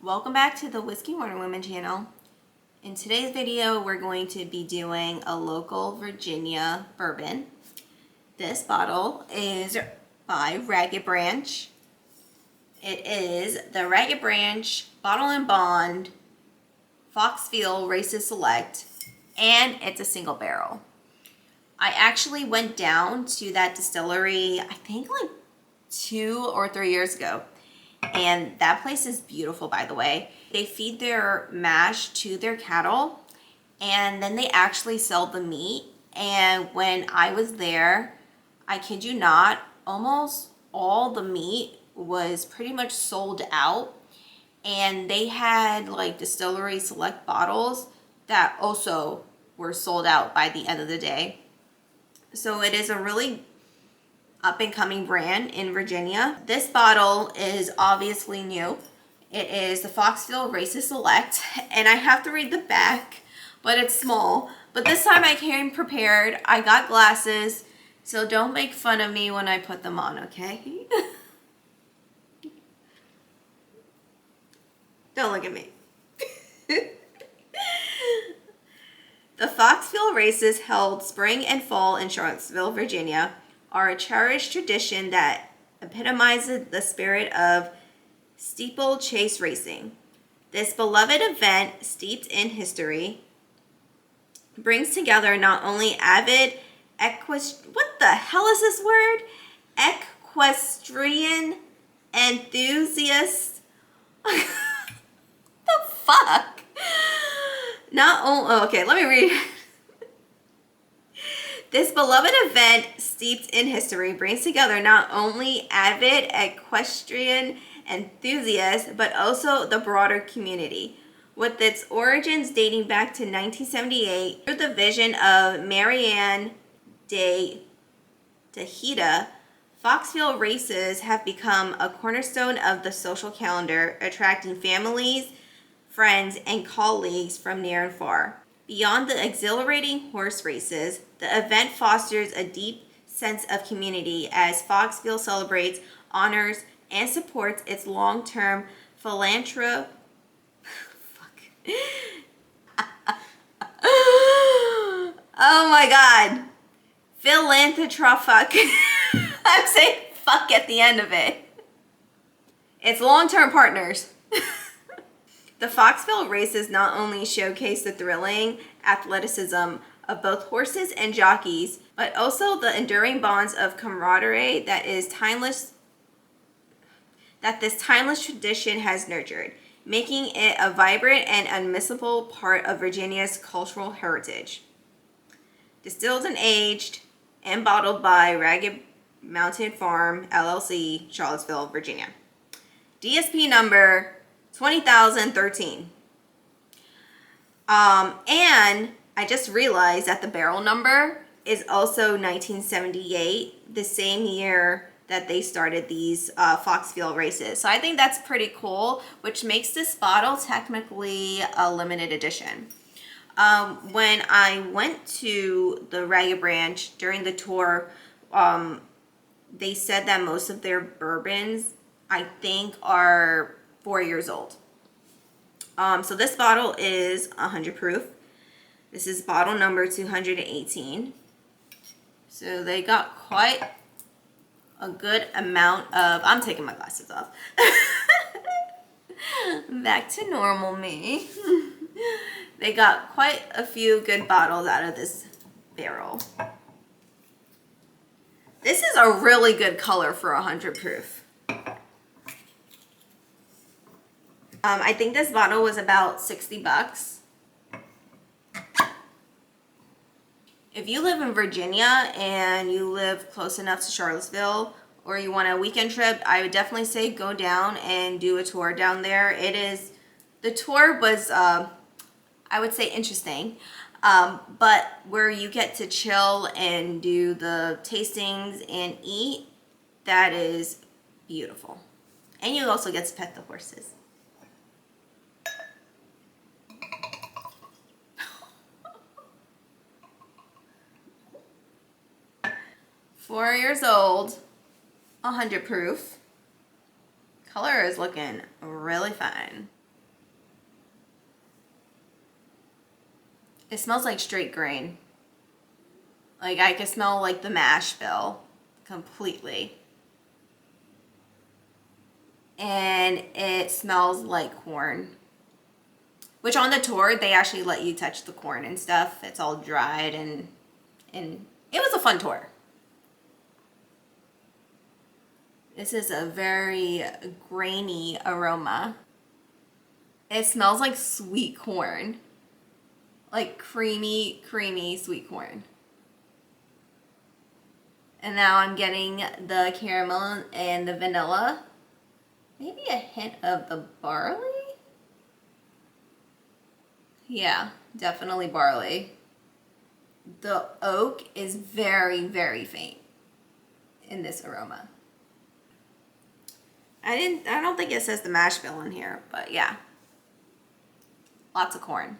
Welcome back to the Whiskey Wonder Woman channel. In today's video, we're going to be doing a local Virginia bourbon. This bottle is by Ragged Branch. It is the Ragged Branch Bottle and Bond Foxfield Races Select, and it's a single barrel. I actually went down to that distillery, I think like 2 or 3 years ago. And that place is beautiful, by the way. They feed their mash to their cattle, and then they actually sell the meat. And when I was there, I kid you not, almost all the meat was pretty much sold out. And they had like distillery select bottles that also were sold out by the end of the day. So it is a really up-and-coming brand in Virginia. This bottle is obviously new. It is the Foxfield Races Select, and I have to read the back, but it's small. But this time I came prepared. I got glasses, so don't make fun of me when I put them on, okay? Don't look at me. The Foxfield Races, held spring and fall in Charlottesville, Virginia, are a cherished tradition that epitomizes the spirit of steeplechase racing. This beloved event, steeped in history, brings together not only avid what the hell is this word? Equestrian enthusiasts. The fuck? Not only, okay, let me read. This beloved event, steeped in history, brings together not only avid equestrian enthusiasts, but also the broader community. With its origins dating back to 1978, through the vision of Marianne de Tejeda, Foxfield races have become a cornerstone of the social calendar, attracting families, friends, and colleagues from near and far. Beyond the exhilarating horse races, the event fosters a deep sense of community as Foxfield celebrates, honors, and supports its long-term philanthropy. Oh my god. Philanthropic. I'm saying fuck at the end of it. It's long-term partners. The Foxfield races not only showcase the thrilling athleticism of both horses and jockeys, but also the enduring bonds of camaraderie that this timeless tradition has nurtured, making it a vibrant and unmissable part of Virginia's cultural heritage. Distilled and aged and bottled by Ragged Mountain Farm, LLC, Charlottesville, Virginia. DSP number 20,013. And I just realized that the barrel number is also 1978, the same year that they started these Foxfield races. So I think that's pretty cool, which makes this bottle technically a limited edition. When I went to the Ragged Branch during the tour, they said that most of their bourbons, I think, are 4 years old. So this bottle is 100 proof. This is bottle number 218. So they got quite a good amount of, I'm taking my glasses off. Back to normal me. They got quite a few good bottles out of this barrel. This is a really good color for 100 proof. I think this bottle was about 60 bucks. If you live in Virginia and you live close enough to Charlottesville, or you want a weekend trip, I would definitely say go down and do a tour down there. The tour was, I would say, interesting, but where you get to chill and do the tastings and eat, that is beautiful. And you also get to pet the horses. 4 years old, 100 proof. Color is looking really fine. It smells like straight grain. Like I can smell like the mash bill completely. And it smells like corn. Which on the tour, they actually let you touch the corn and stuff. It's all dried and it was a fun tour. This is a very grainy aroma. It smells like sweet corn. Like creamy, creamy sweet corn. And now I'm getting the caramel and the vanilla. Maybe a hint of the barley? Yeah, definitely barley. The oak is very, very faint in this aroma. I don't think it says the mash bill in here, but yeah. Lots of corn.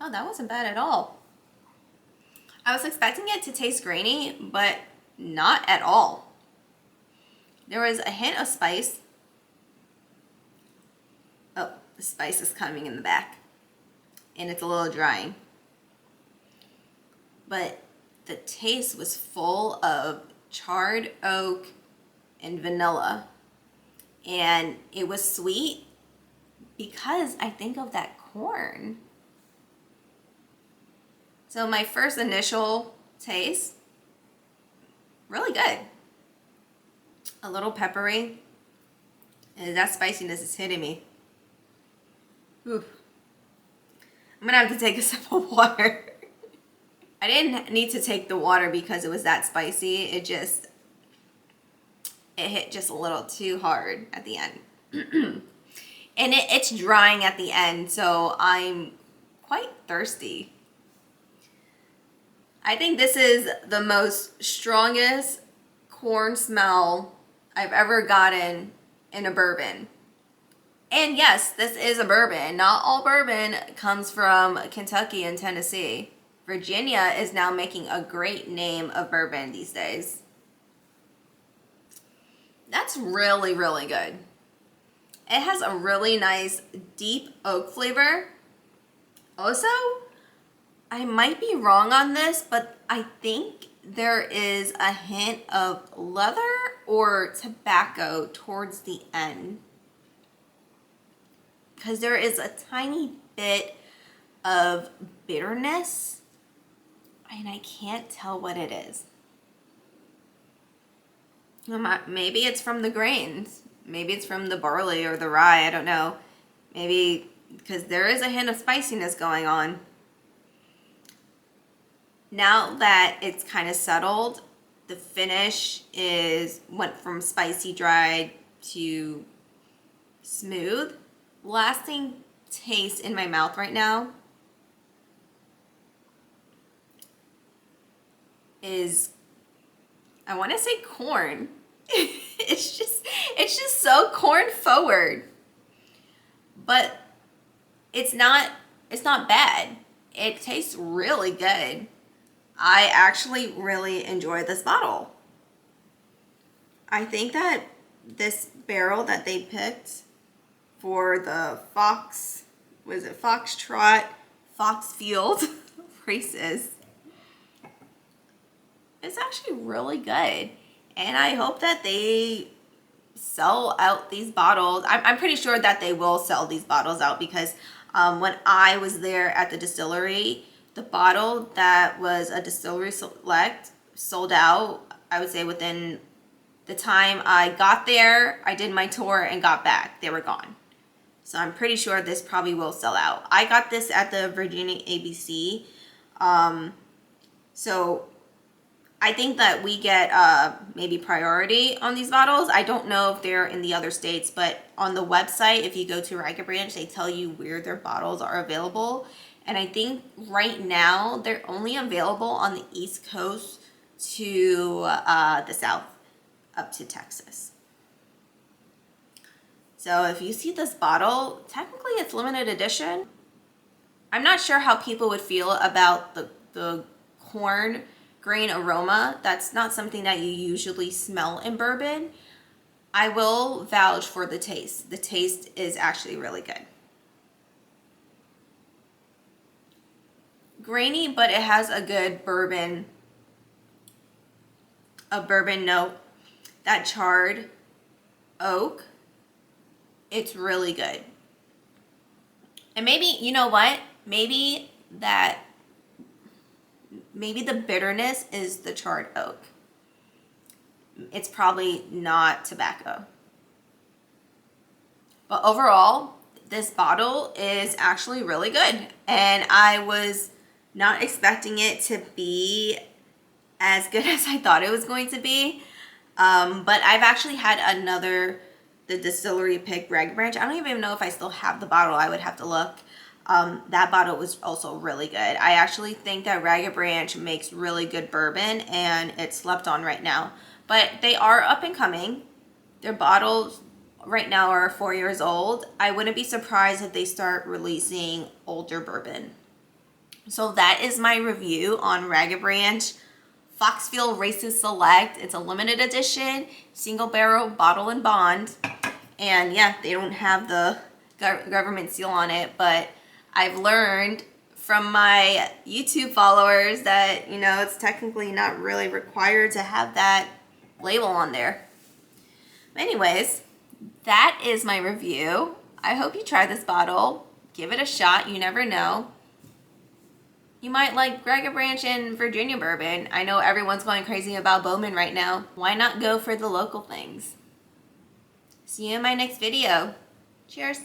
Oh, that wasn't bad at all. I was expecting it to taste grainy, but not at all. There was a hint of spice. Oh, the spice is coming in the back. And it's a little drying. But the taste was full of charred oak and vanilla. And it was sweet because I think of that corn. So my first initial taste, really good. A little peppery. And that spiciness is hitting me. Ooh. I'm gonna have to take a sip of water. I didn't need to take the water because it was that spicy. It hit just a little too hard at the end. And it's drying at the end, so I'm quite thirsty. I think this is the most strongest corn smell I've ever gotten in a bourbon. And yes, this is a bourbon. Not all bourbon comes from Kentucky and Tennessee. Virginia is now making a great name of bourbon these days. That's really, really good. It has a really nice deep oak flavor. Also, I might be wrong on this, but I think there is a hint of leather or tobacco towards the end. Because there is a tiny bit of bitterness, and I can't tell what it is. Maybe it's from the grains. Maybe it's from the barley or the rye, I don't know. Maybe because there is a hint of spiciness going on. Now that it's kind of settled, the finish went from spicy dried to smooth. Lasting taste in my mouth right now is, I want to say corn. it's just so corn forward. But it's not bad. It tastes really good. I actually really enjoy this bottle. I think that this barrel that they picked for the Foxfield Races, it's actually really good. And I hope that they sell out these bottles. I'm pretty sure that they will sell these bottles out because when I was there at the distillery, the bottle that was a distillery select sold out, I would say within the time I got there, I did my tour and got back. They were gone. So I'm pretty sure this probably will sell out. I got this at the Virginia ABC. So I think that we get maybe priority on these bottles. I don't know if they're in the other states, but on the website, if you go to Ragged Branch, they tell you where their bottles are available. And I think right now they're only available on the East Coast to the South, up to Texas. So if you see this bottle, technically it's limited edition. I'm not sure how people would feel about the corn grain aroma. That's not something that you usually smell in bourbon. I will vouch for the taste. The taste is actually really good. Grainy, but it has a good bourbon note. That charred oak, it's really good. And maybe, you know what? Maybe the bitterness is the charred oak. It's probably not tobacco. But overall, this bottle is actually really good. And I was not expecting it to be as good as I thought it was going to be. But I've actually had the distillery pick Ragged Branch. I don't even know if I still have the bottle. I would have to look. That bottle was also really good. I actually think that Ragged Branch makes really good bourbon, and it's slept on right now. But they are up and coming. Their bottles right now are 4 years old. I wouldn't be surprised if they start releasing older bourbon. So that is my review on Ragged Branch Foxfield Races Select. It's a limited edition, single barrel bottle and bond. And yeah, they don't have the government seal on it, but I've learned from my YouTube followers that, you know, it's technically not really required to have that label on there. Anyways, that is my review. I hope you try this bottle. Give it a shot. You never know. You might like Ragged Branch and Virginia bourbon. I know everyone's going crazy about Bowman right now. Why not go for the local things? See you in my next video. Cheers.